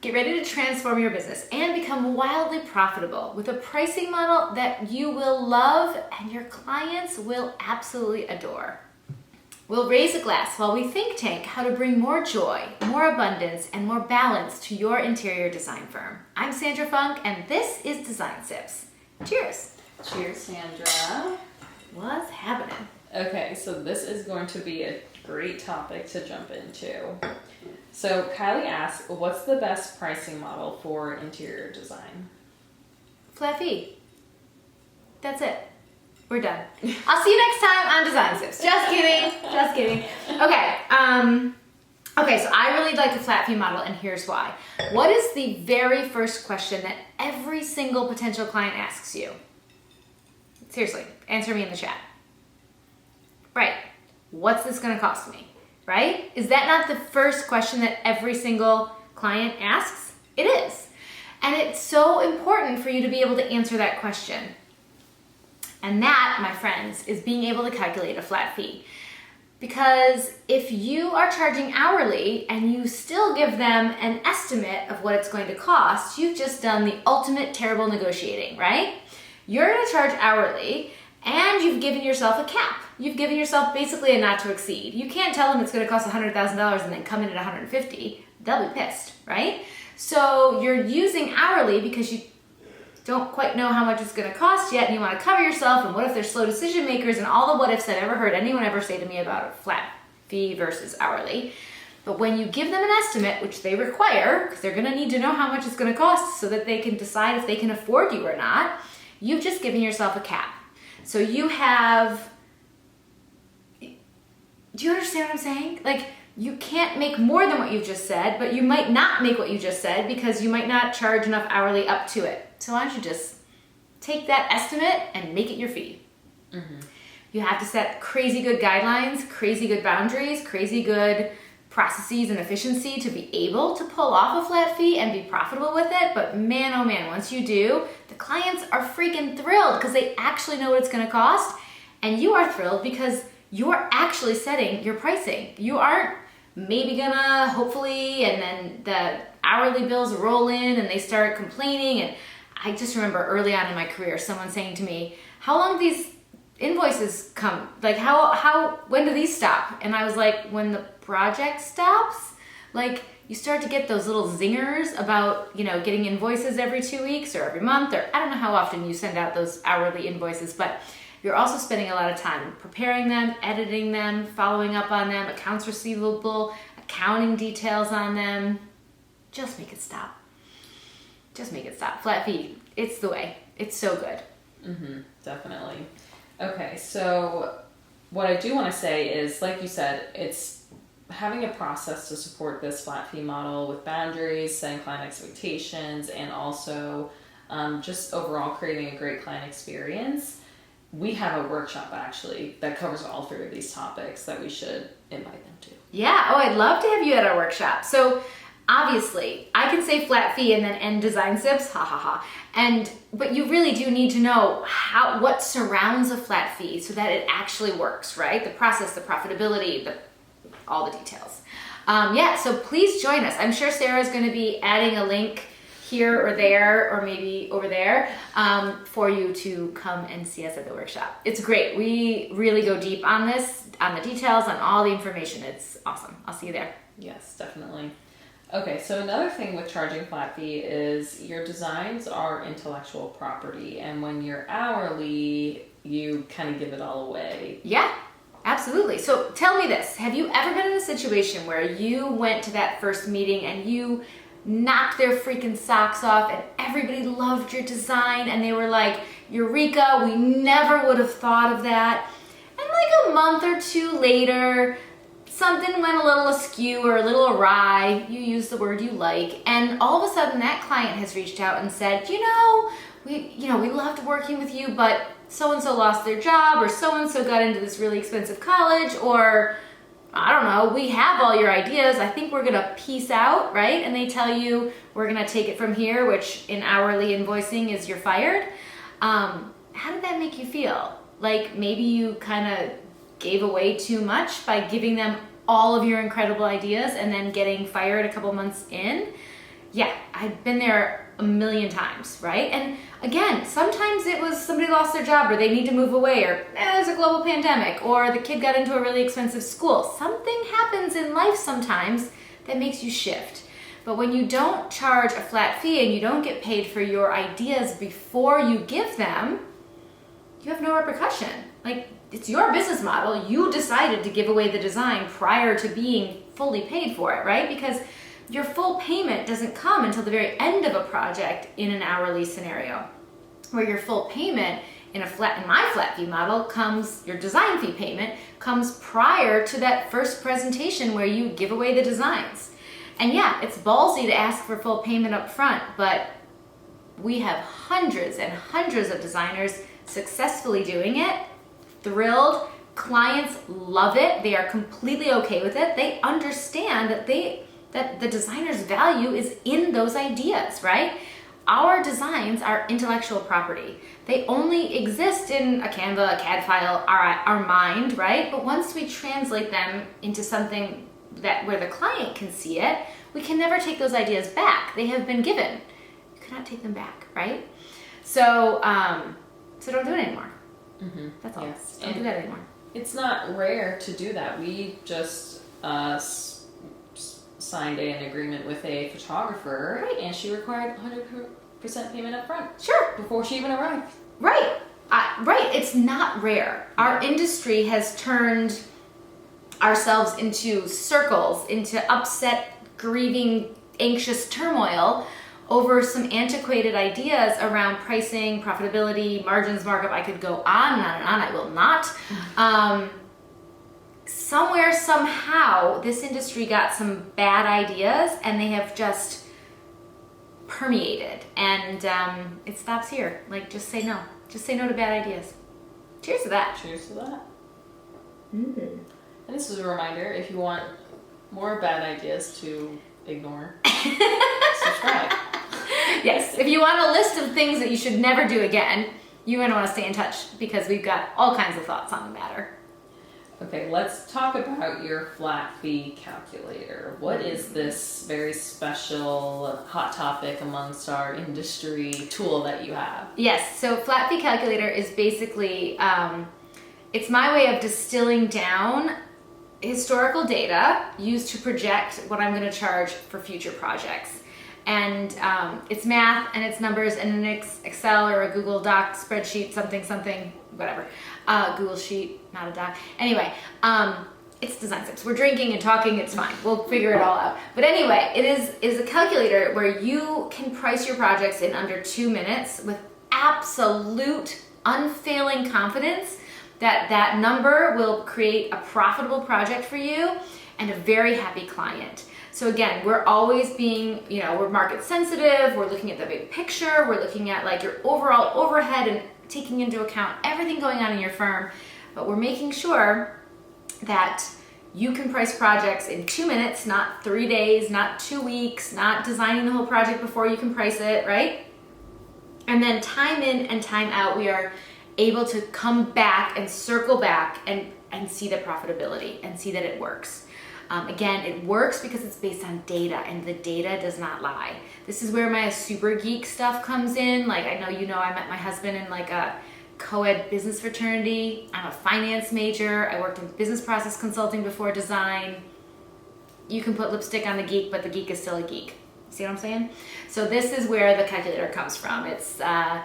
Get ready to transform your business and become wildly profitable with a pricing model that you will love and your clients will absolutely adore. We'll raise a glass while we think tank how to bring more joy, more abundance, and more balance to your interior design firm. I'm Sandra Funk, and this is Design Sips. Cheers. Cheers, Sandra. What's happening? Okay, so this is going to be a great topic to jump into. So Kylie asks, what's the best pricing model for interior design? Flat fee. That's it. We're done. I'll see you next time on Design Sips. Just kidding. Just kidding. Okay. Okay, so I really like the flat fee model, and here's why. What is the very first question that every single potential client asks you? Seriously, answer me in the chat. Right. What's this going to cost me? Right? Is that not the first question that every single client asks? It is. And it's so important for you to be able to answer that question. And that, my friends, is being able to calculate a flat fee. Because if you are charging hourly and you still give them an estimate of what it's going to cost, you've just done the ultimate terrible negotiating, right? You're going to charge hourly and you've given yourself a cap. You've given yourself basically a not to exceed. You can't tell them it's going to cost $100,000 and then come in at $150,000. They'll be pissed, right? So you're using hourly because you don't quite know how much it's going to cost yet, and you want to cover yourself, and what if they're slow decision makers, and all the what ifs I've ever heard anyone ever say to me about a flat fee versus hourly. But when you give them an estimate, which they require, because they're going to need to know how much it's going to cost so that they can decide if they can afford you or not, you've just given yourself a cap. So you have... Do you understand what I'm saying? Like, you can't make more than what you've just said, but you might not make what you just said because you might not charge enough hourly up to it. So why don't you just take that estimate and make it your fee? Mm-hmm. You have to set crazy good guidelines, crazy good boundaries, crazy good processes and efficiency to be able to pull off a flat fee and be profitable with it. But man, oh man, once you do, the clients are freaking thrilled because they actually know what it's going to cost. And you are thrilled because you're actually setting your pricing. You aren't maybe gonna, hopefully, and then the hourly bills roll in and they start complaining. And I just remember early on in my career, someone saying to me, how long do these invoices come? Like, when do these stop? And I was like, when the project stops? Like, you start to get those little zingers about, getting invoices every 2 weeks or every month, or I don't know how often you send out those hourly invoices, but you're also spending a lot of time preparing them, editing them, following up on them, accounts receivable, accounting details on them. Just make it stop. Just make it stop. Flat fee, it's the way. It's so good. Mm-hmm, definitely. Okay, so what I do want to say is, like you said, it's having a process to support this flat fee model with boundaries, setting client expectations, and also just overall creating a great client experience. We have a workshop actually that covers all three of these topics that we should invite them to. Yeah, I'd love to have you at our workshop. So obviously, I can say flat fee and then end Design Sips, ha ha ha. But you really do need to know what surrounds a flat fee so that it actually works, right? The process, the profitability, all the details. So please join us. I'm sure Sarah's going to be adding a link here or there, or maybe over there, for you to come and see us at the workshop. It's great. We really go deep on this, on the details, on all the information. It's awesome. I'll see you there. Yes, definitely. Okay, so another thing with charging flat fee is your designs are intellectual property, and when you're hourly, you kind of give it all away. Yeah, absolutely. So tell me this. Have you ever been in a situation where you went to that first meeting and you knocked their freaking socks off and everybody loved your design and they were like, Eureka, we never would have thought of that. And like a month or two later, something went a little askew or a little awry, you use the word you like, and all of a sudden that client has reached out and said, we loved working with you, but so-and-so lost their job, or so-and-so got into this really expensive college, or I don't know, we have all your ideas, I think we're gonna peace out, right? And they tell you, we're gonna take it from here, which in hourly invoicing is you're fired. How did that make you feel? Like maybe you kind of gave away too much by giving them all of your incredible ideas and then getting fired a couple months in? Yeah, I'd been there a million times, right? And again, sometimes it was somebody lost their job or they need to move away or there's a global pandemic or the kid got into a really expensive school. Something happens in life sometimes that makes you shift. But when you don't charge a flat fee and you don't get paid for your ideas before you give them, you have no repercussion. Like, it's your business model. You decided to give away the design prior to being fully paid for it, right? Because your full payment doesn't come until the very end of a project in an hourly scenario, where your full payment in my flat fee model comes, your design fee payment comes prior to that first presentation where you give away the designs. And yeah, it's ballsy to ask for full payment up front, but we have hundreds and hundreds of designers successfully doing it, thrilled. Clients love it. They are completely okay with it. They understand that the designer's value is in those ideas, right? Our designs are intellectual property. They only exist in a Canva, a CAD file, our mind, right? But once we translate them into something where the client can see it, we can never take those ideas back. They have been given. You cannot take them back, right? So don't do it anymore. Mm-hmm. That's all. Yes. Don't do that anymore. It's not rare to do that. We just signed an agreement with a photographer, Right. and she required 100% payment up front. Sure. Before she even arrived. Right. Right. It's not rare. Our industry has turned ourselves into circles, into upset, grieving, anxious turmoil over some antiquated ideas around pricing, profitability, margins, markup. I could go on and on and on. I will not. Somewhere, somehow, this industry got some bad ideas and they have just permeated. And it stops here. Like, just say no. Just say no to bad ideas. Cheers to that. Cheers to that. Mm. And this is a reminder, if you want more bad ideas to ignore, subscribe. Yes, if you want a list of things that you should never do again, you're going to want to stay in touch because we've got all kinds of thoughts on the matter. Okay, let's talk about your flat fee calculator. What is this very special hot topic amongst our industry tool that you have? Yes, so flat fee calculator is basically, it's my way of distilling down historical data used to project what I'm going to charge for future projects. And it's math and it's numbers and an Excel or a Google Doc spreadsheet, something, whatever. Google Sheet, not a doc. Anyway, it's design tips. We're drinking and talking, it's fine. We'll figure it all out. But anyway, it is a calculator where you can price your projects in under 2 minutes with absolute, unfailing confidence that that number will create a profitable project for you and a very happy client. So again, we're always being, we're market sensitive, we're looking at the big picture, we're looking at like your overall overhead and taking into account everything going on in your firm, but we're making sure that you can price projects in 2 minutes, not 3 days, not 2 weeks, not designing the whole project before you can price it, right? And then time in and time out, we are able to come back and circle back and see the profitability and see that it works. Again, it works because it's based on data and the data does not lie. This is where my super geek stuff comes in. Like, I know I met my husband in like a co-ed business fraternity. I'm a finance major. I worked in business process consulting before design. You can put lipstick on the geek, but the geek is still a geek. See what I'm saying? So this is where the calculator comes from. It's a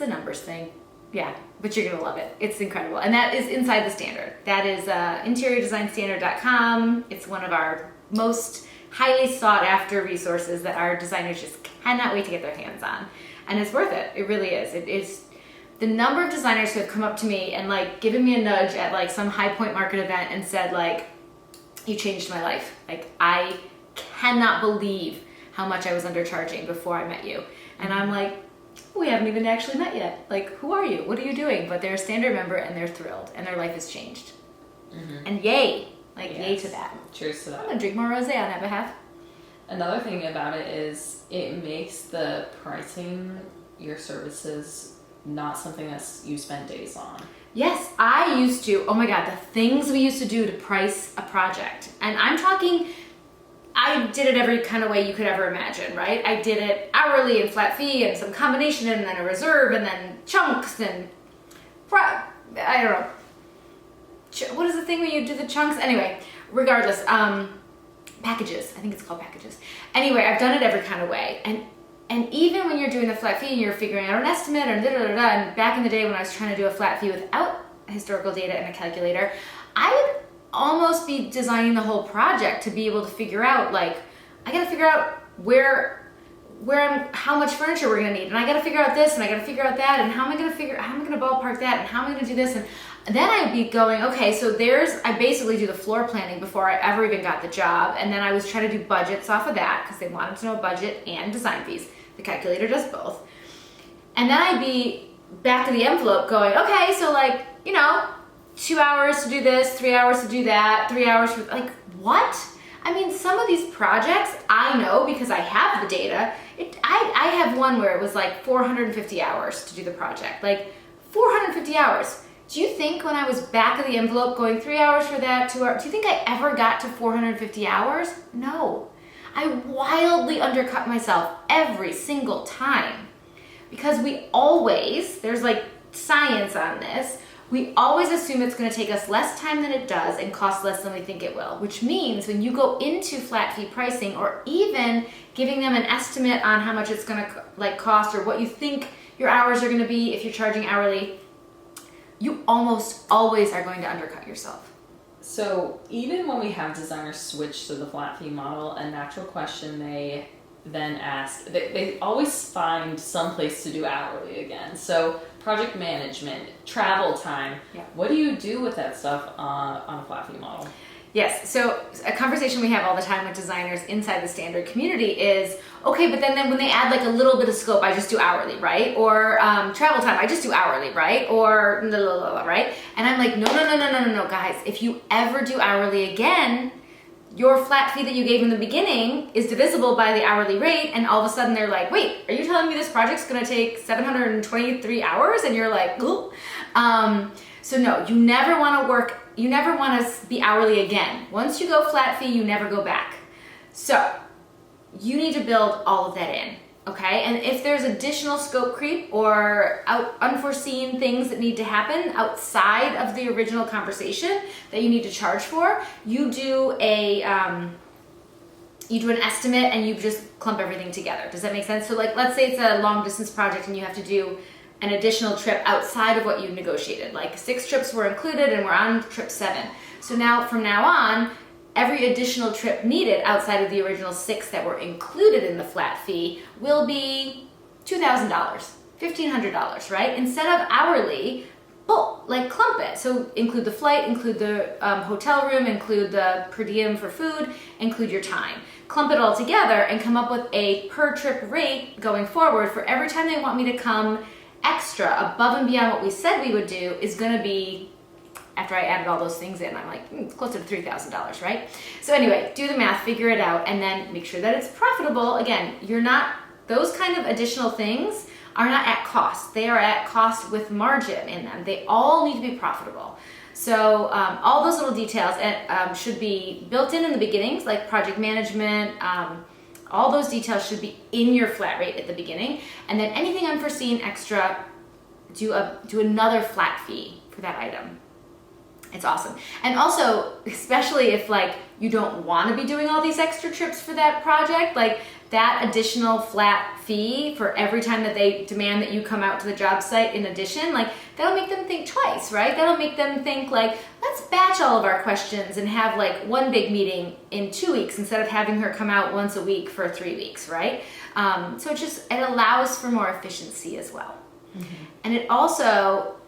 numbers thing. Yeah, but you're gonna love it. It's incredible. And that is inside the standard. That is interiordesignstandard.com. It's one of our most highly sought after resources that our designers just cannot wait to get their hands on. And it's worth it. It really is. It is the number of designers who have come up to me and like given me a nudge at like some High Point Market event and said like, you changed my life. Like, I cannot believe how much I was undercharging before I met you. And I'm like, we haven't even actually met yet. Like, who are you? What are you doing? But they're a standard member and they're thrilled and their life has changed. Mm-hmm. And yay. Like, yay to that. Cheers to that. I'm going to drink more rosé on that behalf. Another thing about it is it makes the pricing your services not something that you spend days on. Yes, I used to. Oh my God, the things we used to do to price a project. And I'm talking I did it every kind of way you could ever imagine, right? I did it hourly and flat fee and some combination and then a reserve and then chunks and I don't know. What is the thing when you do the chunks? Anyway, regardless, packages. I think it's called packages. Anyway, I've done it every kind of way. And even when you're doing the flat fee and you're figuring out an estimate or and back in the day when I was trying to do a flat fee without historical data and a calculator, I would almost be designing the whole project to be able to figure out, like, I gotta figure out how much furniture we're gonna need, and I gotta figure out this, and I gotta figure out that, and how am I gonna ballpark that, and how am I gonna do this, and then I'd be going, okay, so I basically do the floor planning before I ever even got the job, and then I was trying to do budgets off of that, because they wanted to know budget and design fees. The calculator does both. And then I'd be back of the envelope going, okay, so 2 hours to do this, 3 hours to do that, 3 hours for, like, what? I mean, some of these projects, I know because I have the data. I have one where it was like 450 hours to do the project. Like, 450 hours. Do you think when I was back of the envelope going 3 hours for that, 2 hours, do you think I ever got to 450 hours? No. I wildly undercut myself every single time. Because there's like science on this, we always assume it's going to take us less time than it does and cost less than we think it will, which means when you go into flat fee pricing or even giving them an estimate on how much it's going to cost or what you think your hours are going to be if you're charging hourly, you almost always are going to undercut yourself. So even when we have designers switch to the flat fee model, a natural question they then ask, they always find some place to do hourly again. So project management, travel time, What do you do with that stuff on a flat fee model? Yes, so a conversation we have all the time with designers inside the standard community is, okay, but then when they add like a little bit of scope, I just do hourly, right? Or travel time, I just do hourly, right? Or blah, blah, blah, right? And I'm like, no, guys. If you ever do hourly again, your flat fee that you gave in the beginning is divisible by the hourly rate, and all of a sudden they're like, wait, are you telling me this project's gonna take 723 hours? And you're like, ooh. So no, you never wanna be hourly again. Once you go flat fee, you never go back. So you need to build all of that in, okay? And if there's additional scope creep or unforeseen things that need to happen outside of the original conversation that you need to charge for, you do an estimate and you just clump everything together. Does that make sense? So like, let's say it's a long distance project and you have to do an additional trip outside of what you negotiated. Like 6 trips were included and we're on trip 7. So now, from now on, every additional trip needed outside of the original 6 that were included in the flat fee will be $2,000, $1,500, right? Instead of hourly, clump it. So include the flight, include the hotel room, include the per diem for food, include your time. Clump it all together and come up with a per trip rate going forward for every time they want me to come extra above and beyond what we said we would do is going to be, after I added all those things in, I'm like, closer to $3,000, right? So anyway, do the math, figure it out, and then make sure that it's profitable. Again, those kind of additional things are not at cost. They are at cost with margin in them. They all need to be profitable. So all those little details should be built in the beginnings, like project management, all those details should be in your flat rate at the beginning. And then anything unforeseen extra, do another flat fee for that item. It's awesome. And also, especially if you don't want to be doing all these extra trips for that project, that additional flat fee for every time that they demand that you come out to the job site in addition, that'll make them think twice, right? That'll make them think let's batch all of our questions and have one big meeting in 2 weeks instead of having her come out once a week for 3 weeks, right? So it allows for more efficiency as well. Mm-hmm. And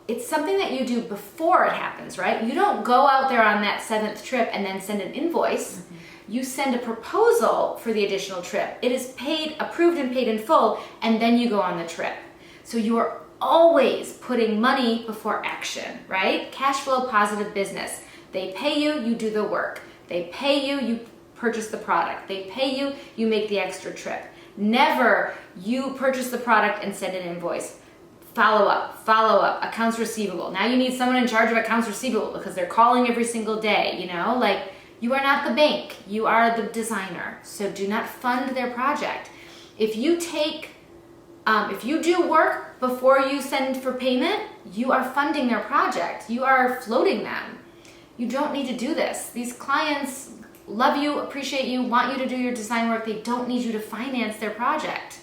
it's something that you do before it happens, right? You don't go out there on that 7th trip and then send an invoice. Mm-hmm. You send a proposal for the additional trip. It is approved and paid in full, and then you go on the trip. So you are always putting money before action, right? Cash flow positive business. They pay you, you do the work. They pay you, you purchase the product. They pay you, you make the extra trip. Never you purchase the product and send an invoice. Follow up, accounts receivable. Now you need someone in charge of accounts receivable because they're calling every single day, You are not the bank. You are the designer. So do not fund their project. If you do work before you send for payment, you are funding their project. You are floating them. You don't need to do this. These clients love you, appreciate you, want you to do your design work. They don't need you to finance their project.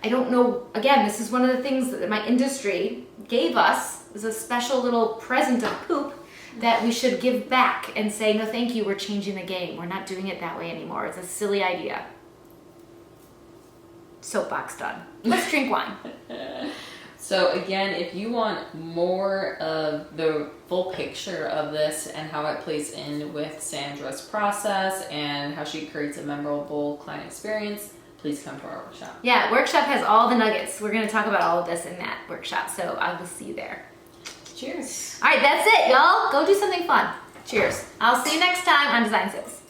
I don't know, again, this is one of the things that my industry gave us as a special little present of poop that we should give back and say, no, thank you, we're changing the game. We're not doing it that way anymore. It's a silly idea. Soapbox done. Let's drink wine. So again, if you want more of the full picture of this and how it plays in with Sandra's process and how she creates a memorable client experience, please come to our workshop. Yeah, workshop has all the nuggets. We're going to talk about all of this in that workshop, so I will see you there. Cheers. All right, that's it, y'all. Go do something fun. Cheers. I'll see you next time on Design Tips.